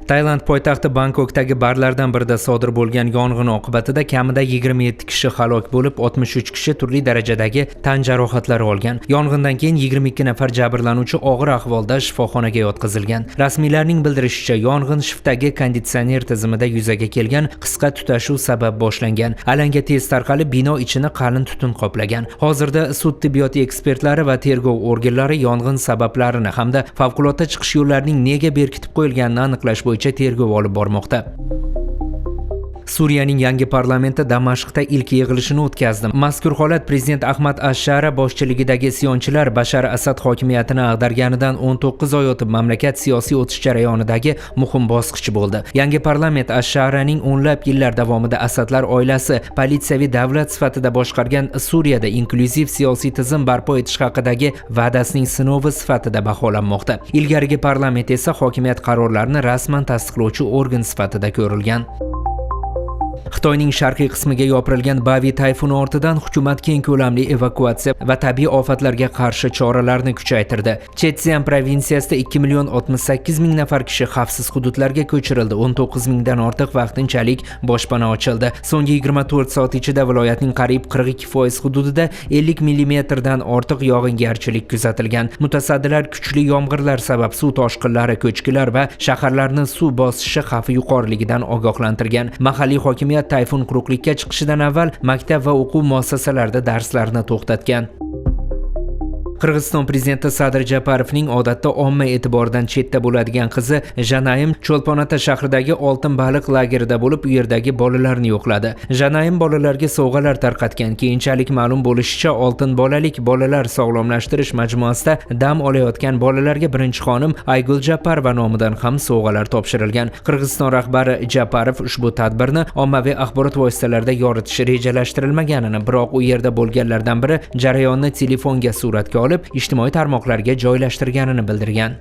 Tailand poytaxti Bangkokdagi barlardan birida sodir bo'lgan yong'in oqibatida kamida 27 kishi halok bo'lib, 63 kishi turli darajadagi tan jarohatlari olgan. Yong'indan keyin 22 nafar jabrlanuvchi og'ir ahvolda shifoxonaga yotqizilgan. Rasmiylarning bildirishicha, yong'in shiftdagi konditsioner tizimida yuzaga kelgan qisqa tutashuv sabab boshlangan. Alanga tez tarqalib, bino ichini qalin tutun qoplagan. Hozirda sud tibbiyoti ekspertlari va tergov organlari yong'in sabablarini hamda favqulodda chiqish yo'llarining nega berkitib qo'yilganini aniqlash bo'yicha tergov olib bormoqda. Suriyaning yangi parlamenti Damashqda ilk yig'ilishini o'tkazdi. Mazkur holat prezident Ahmad Ashara boshchiligidagi isyonchilar Bashar Asad hokimiyatini ag'darganidan 19 oy o'tib mamlakat siyosiy o'tish jarayonidagi muhim bosqich bo'ldi. Yangi parlament Asharaning o'nlab yillar davomida Asadlar oilasi politsiyaviy davlat sifatida boshqargan Suriyada inklyuziv siyosiy tizim barpo etish haqidagi va'dasining sinovi sifatida baholanmoqda. Ilgarigi parlament esa hokimiyat qarorlarini rasman tasdiqlovchi organ sifatida ko'rilgan. Xitoyning sharqiy qismiga yopirilgan Bavi tayfuni ortidan hukumat keng ko'lamli evakuatsiya va tabiiy ofatlarga qarshi choralarni kuchaytirdi. Chetsian provinsiyasida 2,68 million nafar kishi xavfsiz hududlarga ko'chirildi. 19 mingdan ortiq vaqtinchalik boshpana ochildi. So'nggi 24 soat ichida viloyatning qariyb 42% hududida 50 millimetrdan ortiq yog'ingarchilik kuzatilgan. Mutasaddilar kuchli yomg'irlar sabab suv toshqinlari, ko'chkilar va shaharlarni suv bosishi xavfi yuqoriligidan ogohlantirgan. Mahalliy hokimiyat tayfun quruqlikka chiqishidan avval maktab va o'quv muassasalarida darslarni to'xtatgan. Qirg'iziston prezidenti Sadir Japarovning odatda omma e'tiboridan chetda bo'ladigan qizi Janayim Cho'lponota shahridagi oltin baliq lagerida bo'lib, u yerdagi bolalarni yo'qladi. Janayim bolalarga sovg'alar tarqatgan. Keyinchalik ma'lum bo'lishicha, oltin bolalik bolalar sog'lomlashtirish majmuasida dam olayotgan bolalarga birinchi xonim Aygul Japarova nomidan ham sovg'alar topshirilgan. Qirg'iziston rahbari Japarov ushbu tadbirni ommaviy axborot vositalarida yoritish rejalashtirilmaganini, biroq u yerda bo'lganlardan biri jarayonni telefonga suratga olib, ijtimoiy tarmoqlarga joylashtirganini bildirgan.